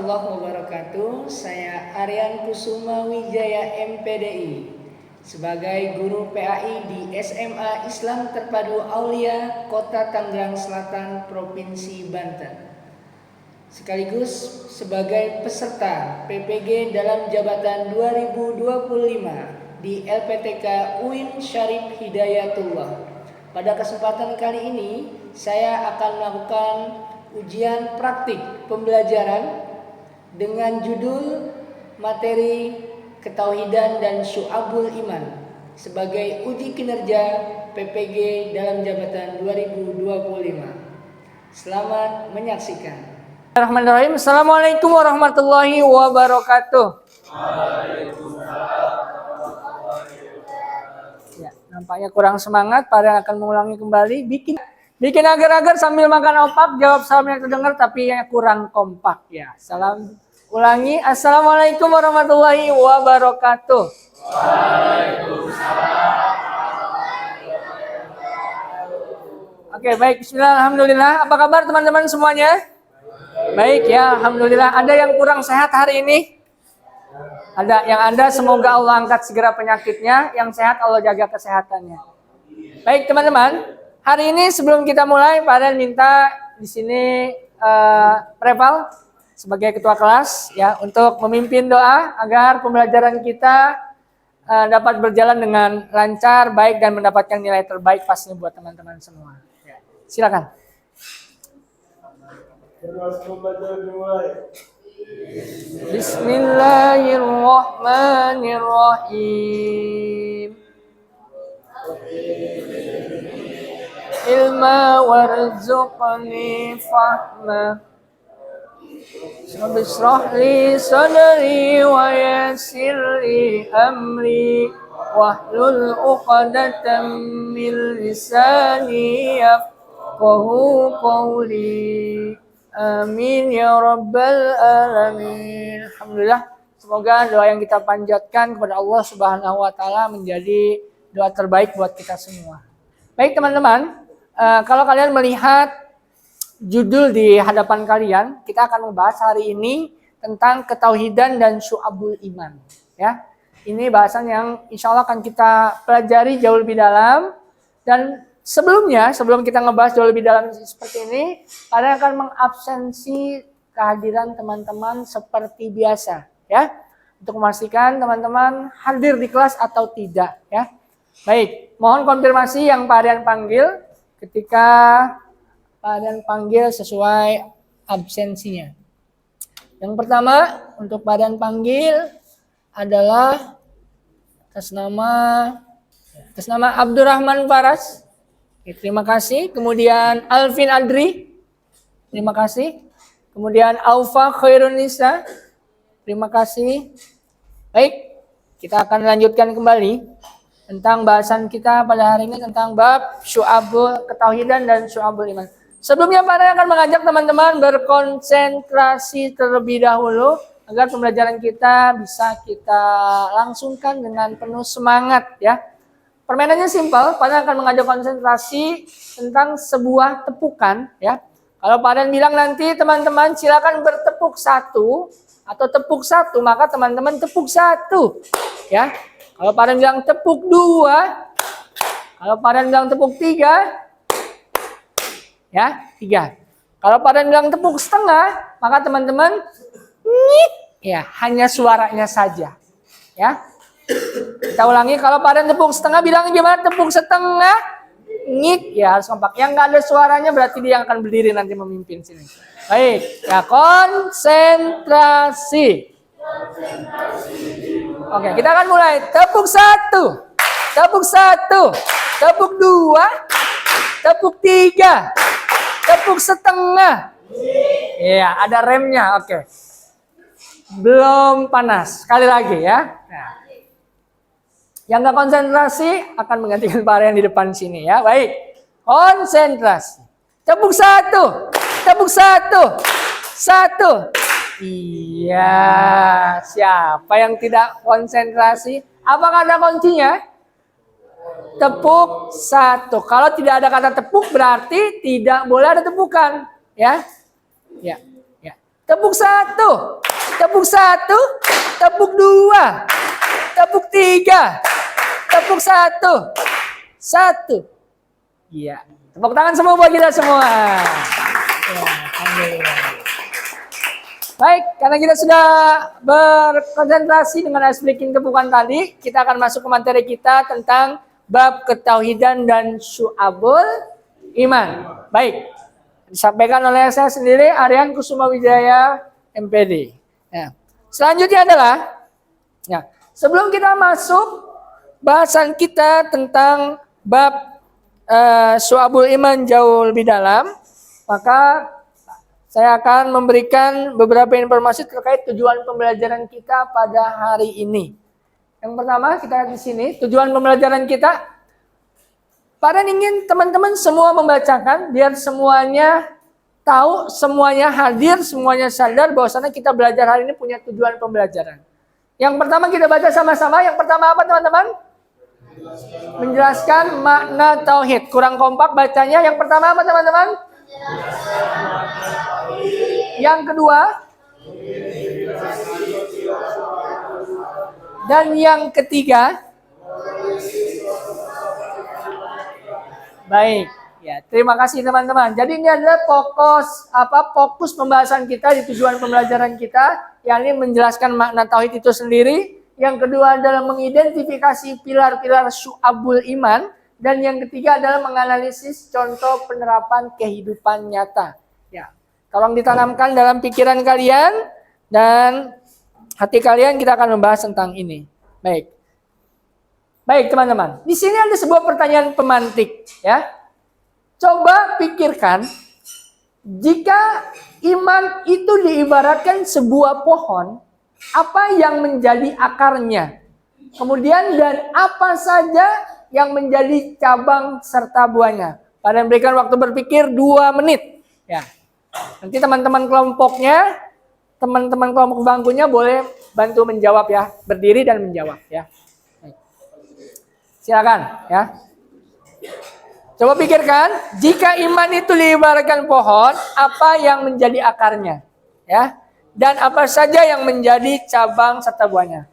warahmatullahi wabarakatuh. Saya Aryan Kusuma Wijaya MPDI sebagai guru PAI di SMA Islam Terpadu Aulia, Kota Tangerang Selatan, Provinsi Banten. Sekaligus sebagai peserta PPG dalam jabatan 2025 di LPTK UIN Syarif Hidayatullah. Pada kesempatan kali ini, saya akan melakukan ujian praktik pembelajaran dengan judul materi ketauhidan dan syu'abul iman sebagai uji kinerja PPG dalam jabatan 2025. Selamat menyaksikan. Bismillahirrahmanirrahim. Assalamualaikum warahmatullahi wabarakatuh. Ya, nampaknya kurang semangat. Pada akan mengulangi kembali. Bikin agar-agar sambil makan opak, jawab salam yang terdengar tapi yang kurang kompak ya. Salam ulangi. Assalamualaikum warahmatullahi wabarakatuh. Waalaikumsalam. Oke, baik. Bismillah, alhamdulillah. Apa kabar teman-teman semuanya? Baik ya, alhamdulillah. Ada yang kurang sehat hari ini? Ada yang ada, semoga Allah angkat segera penyakitnya. Yang sehat Allah jaga kesehatannya. Baik teman-teman. Hari ini sebelum kita mulai, Pak Adan minta di sini Reval sebagai ketua kelas ya untuk memimpin doa agar pembelajaran kita dapat berjalan dengan lancar, baik dan mendapatkan nilai terbaik pastinya buat teman-teman semua. Ya. Silakan. Bismillahirrahmanirrahim. Ilma warzuqni fahma Bishrah li sadri wa yassir li amri wahlul 'uqdatam min lisani yafqahu qawli. Amin ya rabbal alamin. Alhamdulillah, semoga doa yang kita panjatkan kepada Allah Subhanahu wa taala menjadi doa terbaik buat kita semua. Baik teman-teman, kalau kalian melihat judul di hadapan kalian, kita akan membahas hari ini tentang ketauhidan dan syu'abul iman. Ya, ini bahasan yang insya Allah akan kita pelajari jauh lebih dalam. Dan sebelum kita ngebahas jauh lebih dalam seperti ini, kalian akan mengabsensi kehadiran teman-teman seperti biasa, ya, untuk memastikan teman-teman hadir di kelas atau tidak, ya. Baik, mohon konfirmasi yang Pak Aryan panggil. Ketika Pak Aryan panggil sesuai absensinya. Yang pertama untuk Pak Aryan panggil adalah atas nama Abdurrahman Faras. Terima kasih. Kemudian Alvin Adri. Terima kasih. Kemudian Aufa Khairunisa. Terima kasih. Baik, kita akan lanjutkan kembali tentang bahasan kita pada hari ini tentang bab syu'abul ketauhidan dan syu'abul iman. Sebelumnya Pak Aryan akan mengajak teman-teman berkonsentrasi terlebih dahulu agar pembelajaran kita bisa kita langsungkan dengan penuh semangat ya. Permainannya simpel, Pak Aryan akan mengajak konsentrasi tentang sebuah tepukan ya. Kalau Pak Aryan bilang nanti teman-teman silakan bertepuk satu atau tepuk satu, maka teman-teman tepuk satu ya. Kalau Pak Aryan bilang tepuk 2, kalau Pak Aryan bilang tepuk 3, ya 3. Kalau Pak Aryan bilang tepuk setengah, maka teman-teman nyit, ya hanya suaranya saja, ya. Kita ulangi, kalau Pak Aryan tepuk setengah, bilang gimana? Tepuk setengah, nyit, ya harus kompak. Yang nggak ada suaranya berarti dia yang akan berdiri nanti memimpin sini. Baik, ya konsentrasi. Oke, kita akan mulai. Tepuk 1, tepuk 1, tepuk 2, tepuk 3, tepuk setengah. Iya, ada remnya. Oke. Belum panas. Sekali lagi ya. Nah. Yang nggak konsentrasi akan menggantikan Pak Aryan di depan sini ya. Baik. Konsentrasi. Tepuk 1, tepuk 1, 1. Iya, siapa yang tidak konsentrasi? Apakah ada kuncinya? Tepuk 1. Kalau tidak ada kata tepuk berarti tidak boleh ada tepukan, ya. Ya, ya. Tepuk satu. Tepuk satu. Tepuk dua. Tepuk tiga. Tepuk satu. Satu. Iya. Tepuk tangan semua buat kita semua. Ya, alhamdulillah. Baik, karena kita sudah berkonsentrasi dengan ice breaking tepukan tadi, kita akan masuk ke materi kita tentang bab ketauhidan dan syu'abul iman. Baik, disampaikan oleh saya sendiri, Aryan Kusuma Wijaya, MPD. Ya. Selanjutnya adalah, ya, sebelum kita masuk bahasan kita tentang bab syu'abul iman jauh lebih dalam, maka saya akan memberikan beberapa informasi terkait tujuan pembelajaran kita pada hari ini. Yang pertama, kita lihat di sini, tujuan pembelajaran kita. Pada ingin teman-teman semua membacakan, biar semuanya tahu, semuanya hadir, semuanya sadar bahwasanya kita belajar hari ini punya tujuan pembelajaran. Yang pertama kita baca sama-sama. Yang pertama apa teman-teman? Menjelaskan makna tauhid. Kurang kompak bacanya. Yang pertama apa teman-teman? Yang kedua, dan yang ketiga, baik. Ya, terima kasih teman-teman. Jadi ini adalah fokus pembahasan kita di tujuan pembelajaran kita, yakni menjelaskan makna tauhid itu sendiri. Yang kedua adalah mengidentifikasi pilar-pilar syu'abul iman. Dan yang ketiga adalah menganalisis contoh penerapan kehidupan nyata. Ya, tolong ditanamkan dalam pikiran kalian dan hati kalian, kita akan membahas tentang ini. Baik. Baik, teman-teman. Di sini ada sebuah pertanyaan pemantik, ya. Coba pikirkan, jika iman itu diibaratkan sebuah pohon, apa yang menjadi akarnya? Kemudian dan apa saja yang menjadi cabang serta buahnya? Pada berikan waktu berpikir 2 menit. Ya. Nanti teman-teman kelompoknya, teman-teman kelompok bangkunya boleh bantu menjawab ya, berdiri dan menjawab ya. Silakan ya. Coba pikirkan, jika iman itu diibaratkan pohon, apa yang menjadi akarnya? Ya. Dan apa saja yang menjadi cabang serta buahnya?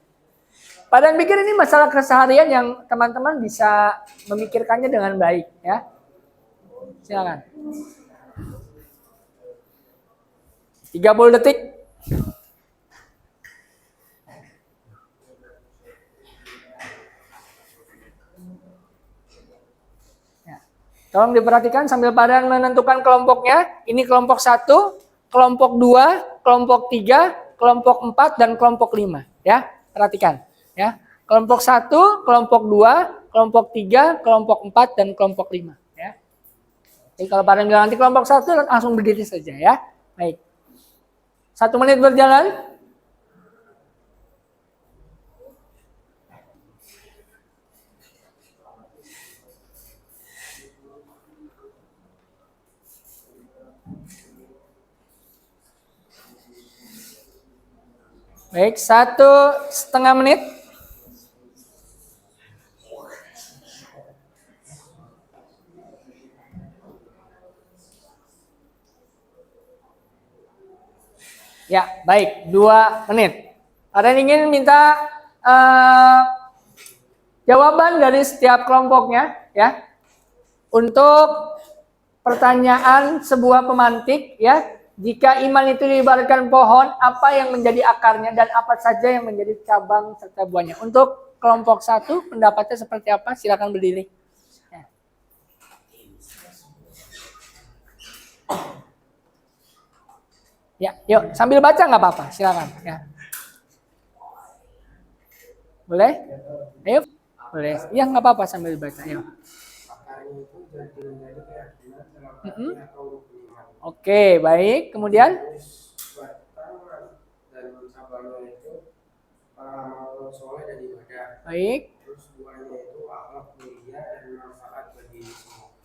Pada pikir ini masalah keseharian yang teman-teman bisa memikirkannya dengan baik ya. Silakan. 30 detik. Ya. Tolong diperhatikan sambil pada menentukan kelompoknya. Ini kelompok 1, kelompok 2, kelompok 3, kelompok 4 dan kelompok 5 ya. Perhatikan. Ya, kelompok 1, kelompok 2, kelompok 3, kelompok 4 dan kelompok 5 ya. Jadi kalau pada bilang nanti kelompok 1 langsung berdiri saja ya. Baik. 1 menit berjalan. Baik, 1,5 menit. Ya, baik, 2 menit. Ada yang ingin minta jawaban dari setiap kelompoknya ya. Untuk pertanyaan sebuah pemantik ya. Jika iman itu diibaratkan pohon, apa yang menjadi akarnya dan apa saja yang menjadi cabang serta buahnya? Untuk kelompok 1, pendapatnya seperti apa? Silakan berdiri. Ya, yuk sambil baca nggak apa-apa, silakan. Ya. Boleh? Ayo, boleh. Ya nggak apa-apa sambil baca. Yuk. Oke, baik. Kemudian? Baik.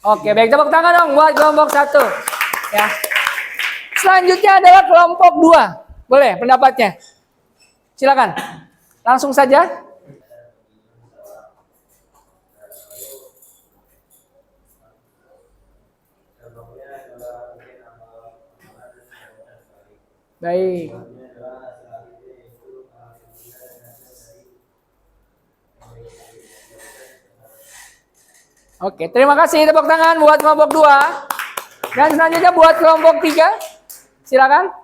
Oke, baik. Tepuk tangan dong buat kelompok 1. Ya. Selanjutnya adalah kelompok 2. Boleh pendapatnya? Silakan. Langsung saja. Baik. Oke, terima kasih, tepuk tangan buat kelompok 2. Dan selanjutnya buat kelompok 3. Silakan.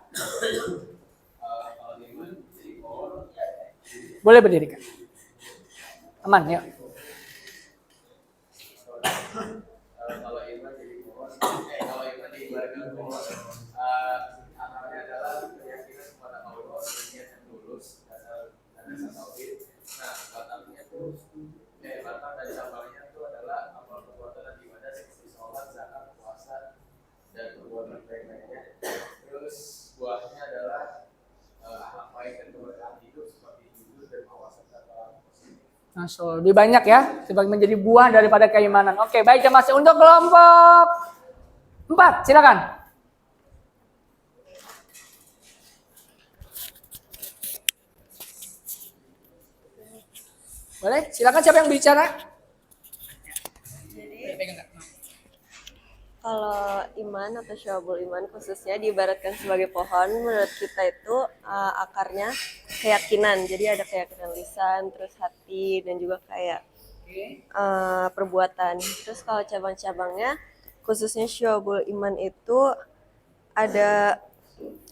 Boleh berdiri, Kak. Aman, yuk. Masuk lebih banyak ya, sebagai menjadi buah daripada keimanan. Oke, baik ya Mas. Untuk kelompok 4, silakan. Boleh, silakan siapa yang bicara? Kalau iman atau syu'abul iman khususnya diibaratkan sebagai pohon, menurut kita itu akarnya keyakinan. Jadi ada keyakinan lisan, terus hati, dan juga kayak perbuatan. Terus kalau cabang-cabangnya, khususnya syu'abul iman itu ada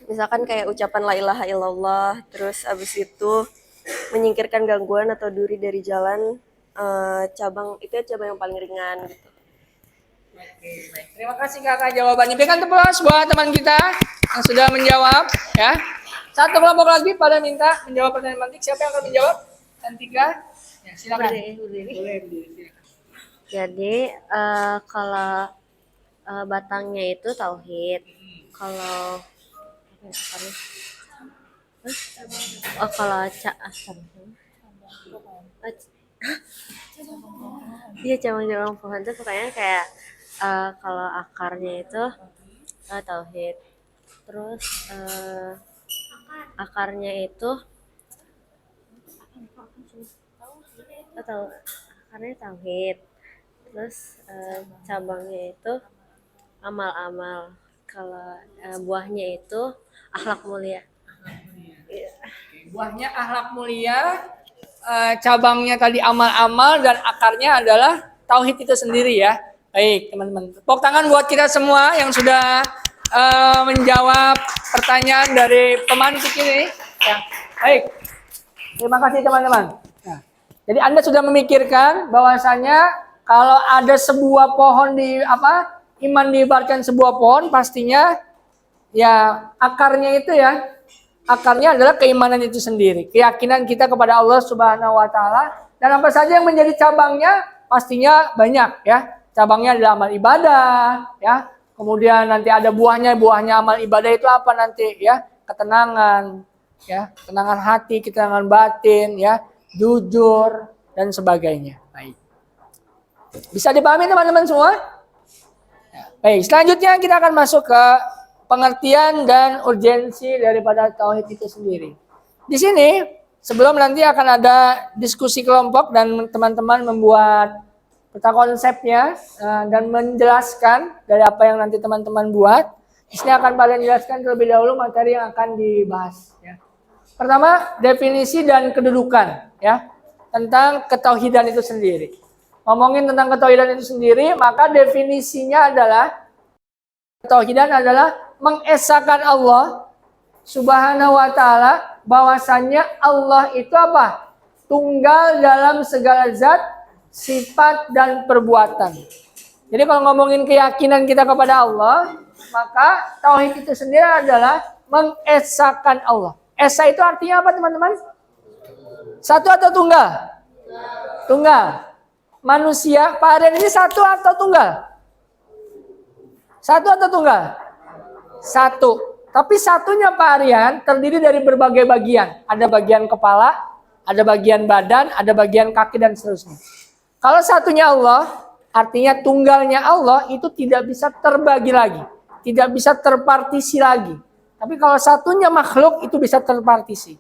misalkan kayak ucapan la ilaha illallah, terus abis itu menyingkirkan gangguan atau duri dari jalan. Cabang itu cabang yang paling ringan gitu. Baik. Terima kasih Kakak jawabannya. Berikan tepuk tangan buat teman kita yang sudah menjawab ya. Satu kelompok lagi pada minta menjawab pertanyaan mantik. Siapa yang akan menjawab? Cantika. Ya, silakan. Boleh. Jadi kalau batangnya itu tauhid. Kalau iya cabang-cabang pohon itu pokoknya kayak kalau akarnya itu tauhid, terus akarnya itu akarnya tauhid, terus cabangnya itu amal-amal. Kalau buahnya itu akhlak mulia. Buahnya akhlak mulia, cabangnya tadi amal-amal, dan akarnya adalah tauhid itu sendiri ya. Baik teman-teman, tepuk tangan buat kita semua yang sudah menjawab pertanyaan dari pemantik ini. Ya, baik. Terima kasih teman-teman. Nah, jadi Anda sudah memikirkan bahwasanya kalau ada sebuah pohon iman diibaratkan sebuah pohon, pastinya ya akarnya itu ya. Akarnya adalah keimanan itu sendiri, keyakinan kita kepada Allah Subhanahu wa taala, dan apa saja yang menjadi cabangnya pastinya banyak ya. Cabangnya adalah amal ibadah ya. Kemudian nanti ada buahnya amal ibadah itu apa nanti ya? Ketenangan ya, ketenangan hati, ketenangan batin ya, jujur dan sebagainya. Baik. Bisa dipahami teman-teman semua? Ya. Baik, selanjutnya kita akan masuk ke pengertian dan urgensi daripada tauhid itu sendiri. Di sini sebelum nanti akan ada diskusi kelompok dan teman-teman membuat peta konsepnya dan menjelaskan dari apa yang nanti teman-teman buat. Di sini akan kalian jelaskan terlebih dahulu materi yang akan dibahas. Ya. Pertama, definisi dan kedudukan ya tentang ketauhidan itu sendiri. Ngomongin tentang ketauhidan itu sendiri, maka definisinya adalah ketauhidan adalah mengesahkan Allah Subhanahu wa taala, bahwasannya Allah itu apa? Tunggal dalam segala zat, sifat dan perbuatan. Jadi kalau ngomongin keyakinan kita kepada Allah, maka tauhid itu sendiri adalah mengesahkan Allah. Esa itu artinya apa teman-teman? Satu atau tunggal? Tunggal. Manusia, Pak Aryan ini satu atau tunggal? Satu atau tunggal? Satu. Tapi satunya Pak Aryan terdiri dari berbagai bagian. Ada bagian kepala, ada bagian badan, ada bagian kaki dan seterusnya. Kalau satunya Allah, artinya tunggalnya Allah itu tidak bisa terbagi lagi. Tidak bisa terpartisi lagi. Tapi kalau satunya makhluk itu bisa terpartisi.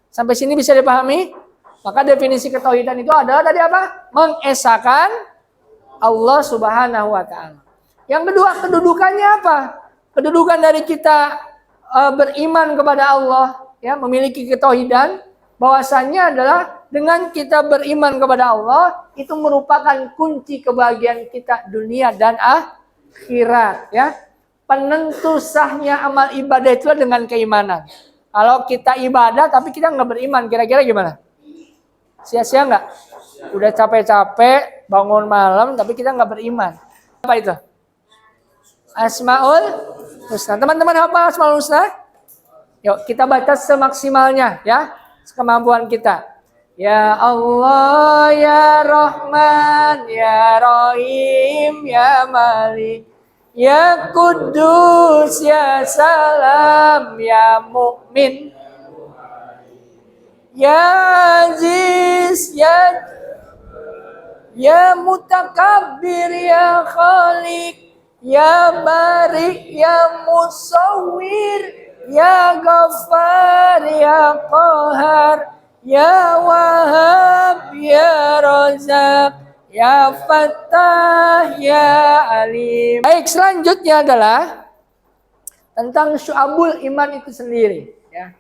Sampai sini bisa dipahami? Maka definisi ketauhidan itu adalah tadi apa? Mengesahkan Allah Subhanahu wa taala. Yang kedua, kedudukannya apa? Kedudukan dari kita beriman kepada Allah, ya, memiliki ketauhidan, bahwasannya adalah dengan kita beriman kepada Allah itu merupakan kunci kebahagiaan kita dunia dan akhirat, ya. Penentu sahnya amal ibadah itu dengan keimanan. Kalau kita ibadah tapi kita nggak beriman, kira-kira gimana? Sia-sia nggak? Udah capek-capek bangun malam tapi kita nggak beriman. Apa itu? Asmaul Husna. Teman-teman hafal Asmaul Husna? Yuk kita baca semaksimalnya, ya, kemampuan kita. Ya Allah, ya Rahman, ya Rahim, ya Malik, ya Kudus, ya Salam, ya Mukmin, ya Aziz, ya Mutakabbir, ya Khaliq, ya Bari, ya Musawwir, ya Ghaffar, ya Qahar, ya Wahab, ya Razak, ya Fattah, ya Alim. Baik, selanjutnya adalah tentang syu'abul iman itu sendiri, ya.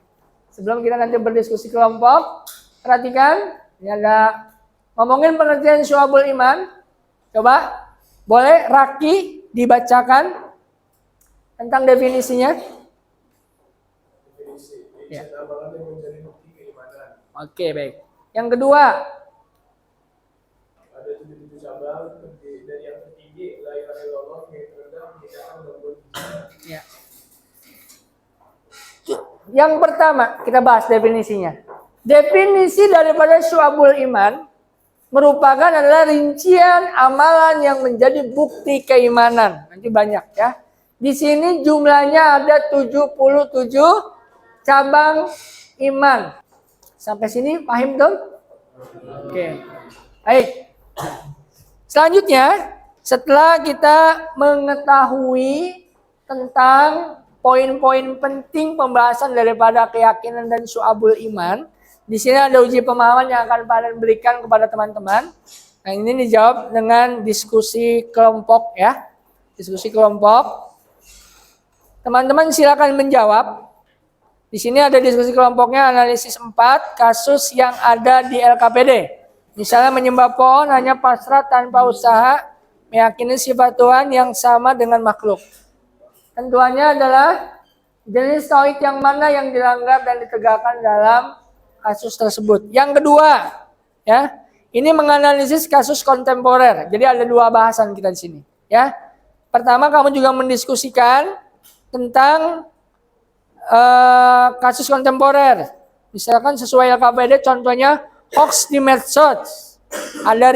Sebelum kita nanti berdiskusi kelompok, perhatikan, ini ada ngomongin pengertian syu'abul iman. Coba, boleh Raki dibacakan tentang definisinya? Ya. Oke, baik. Yang kedua, ada 77 cabang dari yang tertinggi la ilaha illallah, yang terendah meninggalkan gangguan. ya. Yang pertama, kita bahas definisinya. Definisi daripada syu'abul iman merupakan adalah rincian amalan yang menjadi bukti keimanan. Nanti banyak, ya. Di sini jumlahnya ada 77 cabang iman. Sampai sini paham dong? Oke. Baik. Selanjutnya, setelah kita mengetahui tentang poin-poin penting pembahasan daripada keyakinan dan syu'abul iman, di sini ada uji pemahaman yang akan Pak berikan kepada teman-teman. Nah, ini dijawab dengan diskusi kelompok, ya. Diskusi kelompok. Teman-teman silakan menjawab. Di sini ada diskusi kelompoknya, analisis 4 kasus yang ada di LKPD. Misalnya menyembah pohon hanya pasrah tanpa usaha, meyakini sifat Tuhan yang sama dengan makhluk. Tentuannya adalah jenis tauhid yang mana yang dilanggar dan ditegakkan dalam kasus tersebut. Yang kedua, ya, ini menganalisis kasus kontemporer. Jadi ada dua bahasan kita di sini, ya. Pertama, kamu juga mendiskusikan tentang kasus kontemporer. Misalkan sesuai LKPD, contohnya hoax di medsos, ada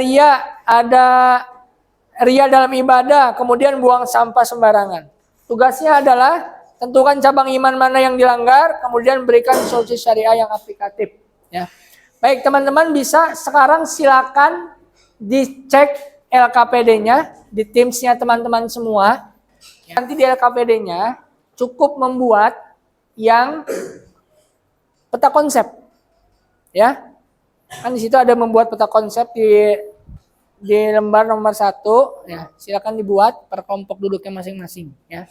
ria dalam ibadah, kemudian buang sampah sembarangan. Tugasnya adalah tentukan cabang iman mana yang dilanggar, kemudian berikan solusi syariah yang aplikatif, ya. Baik, teman-teman bisa sekarang silakan dicek LKPD-nya di Teams-nya teman-teman semua. Nanti di LKPD-nya cukup membuat yang peta konsep, ya. Kan di situ ada membuat peta konsep di lembar nomor 1, ya. Silakan dibuat per kelompok duduknya masing-masing, ya.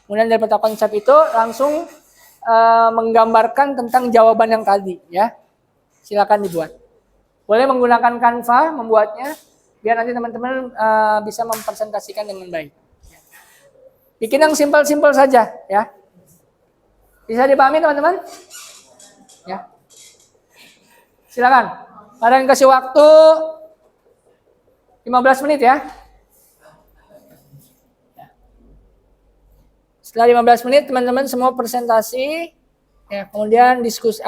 Kemudian dari peta konsep itu langsung menggambarkan tentang jawaban yang tadi, ya. Silakan dibuat. Boleh menggunakan Canva membuatnya biar nanti teman-teman bisa mempresentasikan dengan baik. Bikin yang simpel-simpel saja, ya. Bisa dipahami teman-teman? Ya. Silakan. Ada yang kasih waktu 15 menit, ya. Setelah 15 menit teman-teman semua presentasi, ya, kemudian diskusi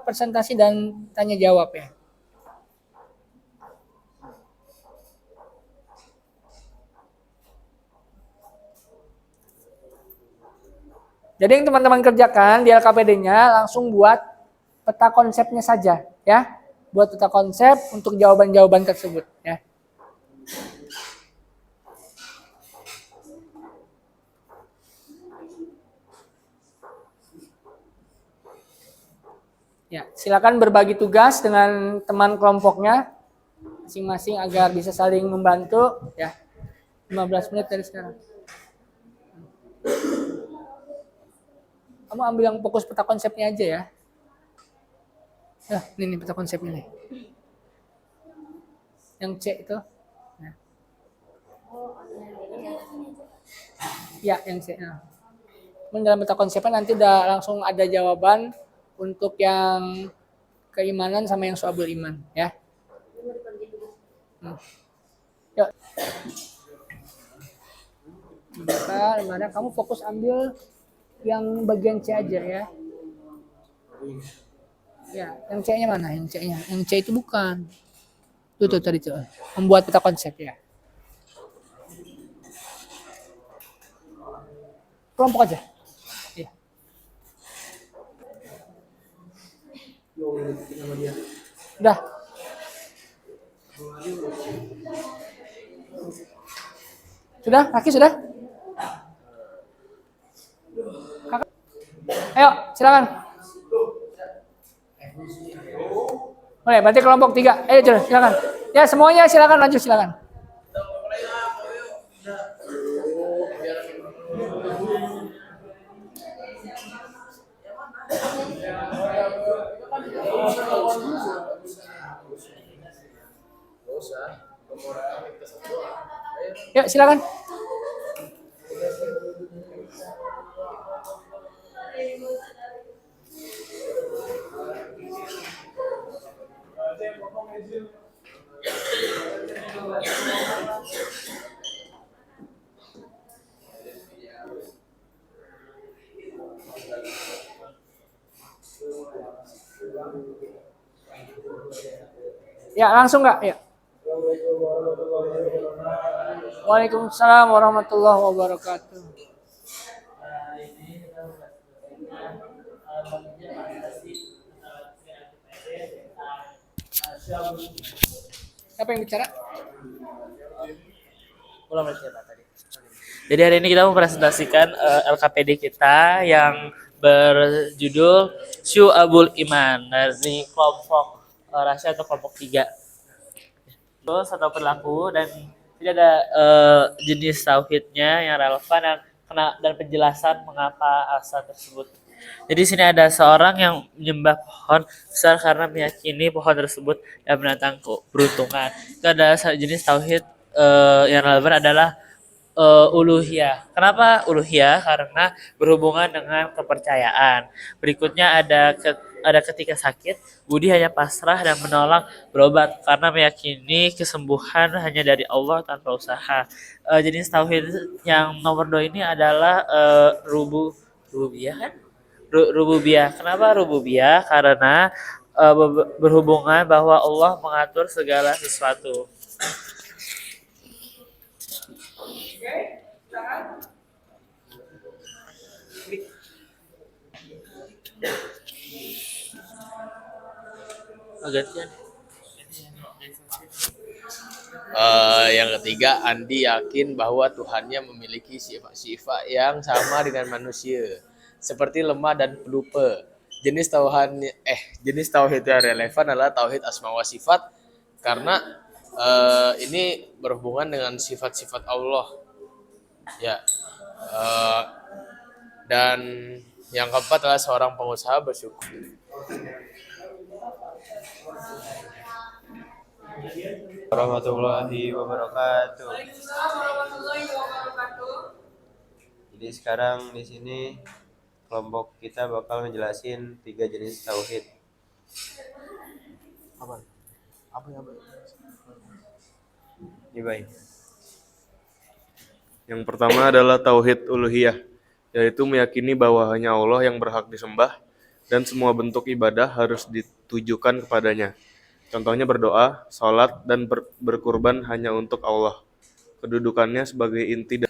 presentasi dan tanya jawab, ya. Jadi yang teman-teman kerjakan di LKPD-nya langsung buat peta konsepnya saja, ya. Buat peta konsep untuk jawaban-jawaban tersebut, ya. Ya, silakan berbagi tugas dengan teman kelompoknya masing-masing agar bisa saling membantu, ya. 15 menit dari sekarang. Kamu ambil yang fokus peta konsepnya aja ya. Nah, ini peta konsepnya nih. Yang C itu. Nah. Ya, yang C. Nah. Dalam peta konsepnya nanti udah langsung ada jawaban untuk yang keimanan sama yang soabul iman, ya. Yuk. Mana kamu fokus ambil yang bagian C aja ya. Ya, yang C-nya mana? Yang C-nya. Yang C itu bukan. Tuh tadi tuh. Membuat peta konsep ya. Kelompok aja. Iya. Udah. Sudah? Kaki sudah? Kakak. Ayo, silakan. Oke, berarti kelompok 3. Ayo, silakan. Ya, semuanya silakan lanjut silakan. Yuk, silakan. Ya, langsung nggak? Ya. Waalaikumsalam warahmatullahi wabarakatuh. Siapa yang bicara? Jadi hari ini kita mempresentasikan LKPD kita yang berjudul Syu'abul Iman dari kelompok rahasia atau kelompok 3. Terus atau berlaku dan tidak ada jenis tauhidnya yang relevan dan penjelasan mengapa asal tersebut. Jadi di sini ada seorang yang menyembah pohon besar karena meyakini pohon tersebut yang mendatang keberuntungan. Itu ada jenis tauhid yang relevan adalah uluhiyah. Kenapa uluhiyah? Karena berhubungan dengan kepercayaan. Berikutnya ada ketika sakit, budi hanya pasrah dan menolak berobat karena meyakini kesembuhan hanya dari Allah tanpa usaha. Jenis tauhid yang nomor 2 ini adalah rububiyah kan? Rububiyah. Kenapa rububiyah? Karena berhubungan bahwa Allah mengatur segala sesuatu. Yang ketiga, Andi yakin bahwa Tuhannya memiliki sifat-sifat yang sama dengan manusia, seperti lemah dan pelupa. Jenis tauhid yang relevan adalah tauhid asma wa sifat, karena ini berhubungan dengan sifat-sifat Allah. Ya, dan yang keempat adalah seorang pengusaha bersyukur. Warahmatullahi wabarakatuh. Jadi sekarang di sini kelompok kita bakal ngejelasin 3 jenis tauhid. Apa? Ini baik. Yang pertama adalah tauhid uluhiyah, yaitu meyakini bahwa hanya Allah yang berhak disembah dan semua bentuk ibadah harus ditujukan kepadanya. Contohnya berdoa, sholat, dan berkurban hanya untuk Allah. Kedudukannya sebagai inti dan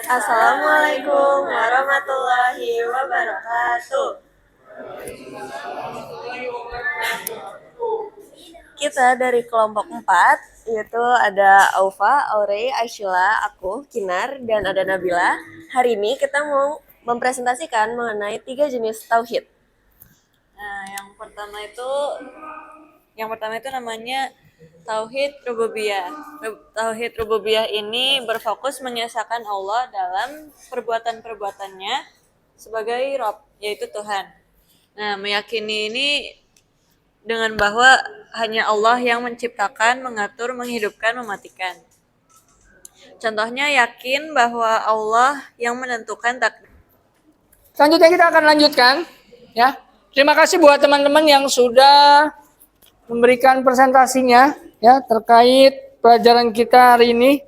Assalamualaikum warahmatullahi wabarakatuh. kita dari kelompok 4, yaitu ada Aufa, Aurey, Aisyila, aku, Kinar, dan ada Nabila. Hari ini kita mau mempresentasikan mengenai 3 jenis tauhid. Nah, yang pertama itu namanya tauhid rububiyah. Tauhid rububiyah ini berfokus mengesahkan Allah dalam perbuatan-perbuatannya sebagai Rabb, yaitu Tuhan. Nah, meyakini ini dengan bahwa hanya Allah yang menciptakan, mengatur, menghidupkan, mematikan. Contohnya yakin bahwa Allah yang menentukan takdir. Selanjutnya kita akan lanjutkan, ya. Terima kasih buat teman-teman yang sudah memberikan presentasinya, ya, terkait pelajaran kita hari ini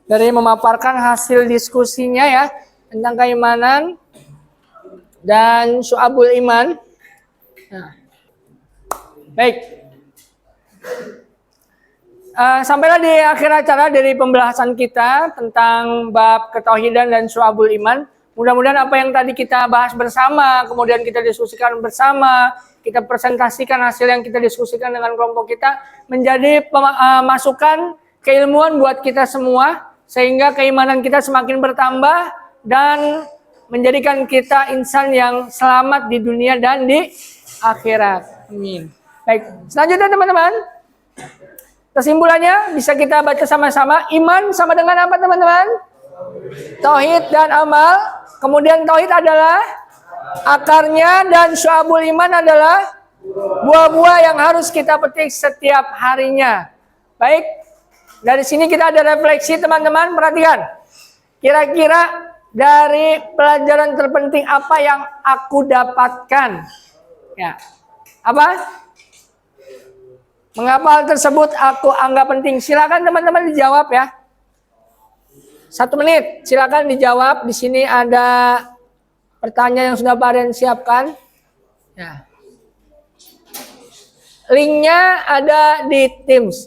dari memaparkan hasil diskusinya, ya, tentang keimanan dan syu'abul iman. Nah. Baik. Sampailah di akhir acara dari pembahasan kita tentang bab ketauhidan dan syu'abul iman. Mudah-mudahan apa yang tadi kita bahas bersama, kemudian kita diskusikan bersama, kita presentasikan hasil yang kita diskusikan dengan kelompok kita, menjadi masukan keilmuan buat kita semua, sehingga keimanan kita semakin bertambah dan menjadikan kita insan yang selamat di dunia dan di akhirat. Amin. Baik, selanjutnya teman-teman, kesimpulannya bisa kita baca sama-sama. Iman sama dengan apa teman-teman? Tauhid dan amal. Kemudian tauhid adalah akarnya dan syu'abul iman adalah buah-buah yang harus kita petik setiap harinya. Baik, dari sini kita ada refleksi teman-teman, perhatikan. Kira-kira dari pelajaran terpenting apa yang aku dapatkan? Ya, apa? Mengapa hal tersebut aku anggap penting? Silakan teman-teman dijawab ya. 1 menit, silakan dijawab. Di sini ada pertanyaan yang sudah Pak Aryan siapkan. Ya. Linknya ada di Teams.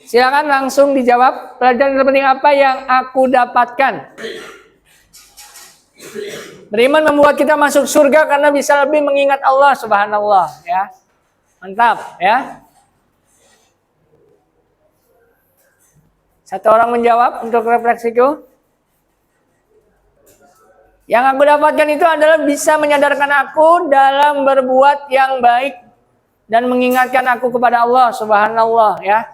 Silakan langsung dijawab. Pelajaran terpenting apa yang aku dapatkan? Beriman membuat kita masuk surga karena bisa lebih mengingat Allah Subhanallah. Ya, mantap ya. 1 orang menjawab untuk refleksiku. Yang aku dapatkan itu adalah bisa menyadarkan aku dalam berbuat yang baik dan mengingatkan aku kepada Allah Subhanallah ya.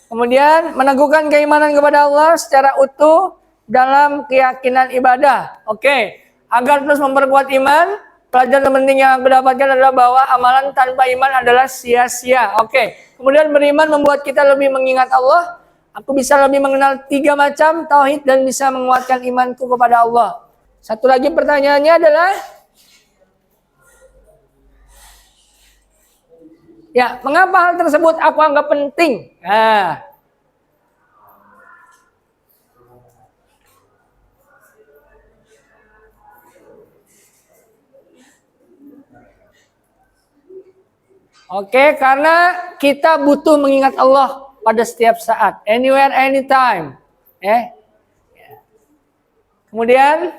Kemudian meneguhkan keimanan kepada Allah secara utuh dalam keyakinan ibadah. Oke, agar terus memperkuat iman, pelajaran penting yang aku dapatkan adalah bahwa amalan tanpa iman adalah sia-sia. Oke, kemudian beriman membuat kita lebih mengingat Allah. Aku bisa lebih mengenal 3 macam tauhid dan bisa menguatkan imanku kepada Allah. 1 lagi pertanyaannya adalah, ya, mengapa hal tersebut aku anggap penting? Nah, oke, karena kita butuh mengingat Allah pada setiap saat, anywhere, anytime. Kemudian,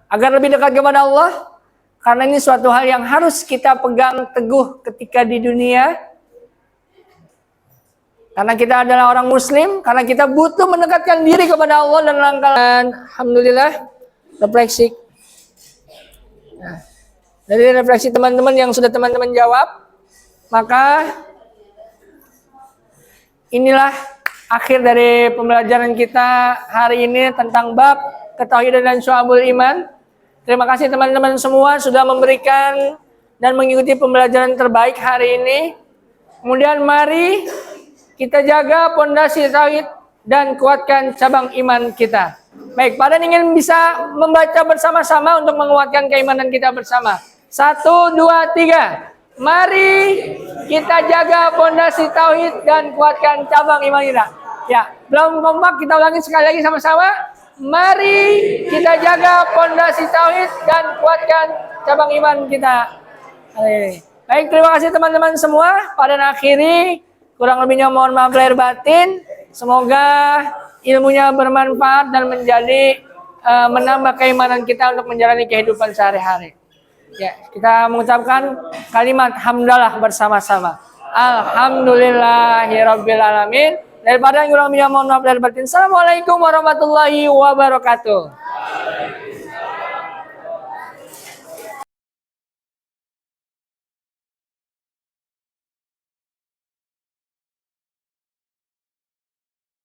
agar lebih dekat kepada Allah, karena ini suatu hal yang harus kita pegang teguh ketika di dunia. Karena kita adalah orang Muslim, karena kita butuh mendekatkan diri kepada Allah dan langkah. Alhamdulillah, refleksi. Nah, dari refleksi teman-teman yang sudah teman-teman jawab, maka inilah akhir dari pembelajaran kita hari ini tentang bab ketauhidan dan syu'abul iman. Terima kasih teman-teman semua sudah memberikan dan mengikuti pembelajaran terbaik hari ini. Kemudian mari kita jaga pondasi tauhid dan kuatkan cabang iman kita. Baik, pada ingin bisa membaca bersama-sama untuk menguatkan keimanan kita bersama. 1, 2, 3. Mari kita jaga pondasi tauhid dan kuatkan cabang iman kita. Ya, belum kompak, kita ulangi sekali lagi sama-sama. Mari kita jaga pondasi tauhid dan kuatkan cabang iman kita. Baik, terima kasih teman-teman semua. Pada akhiri, kurang lebihnya mohon maaf lahir batin. Semoga ilmunya bermanfaat dan menjadi menambah keimanan kita untuk menjalani kehidupan sehari-hari. Ya, kita mengucapkan kalimat hamdalah bersama-sama. Alhamdulillahirabbil alamin. Daripada yang kurang lebihnya mohon maaf lahir batin. Assalamualaikum warahmatullahi wabarakatuh.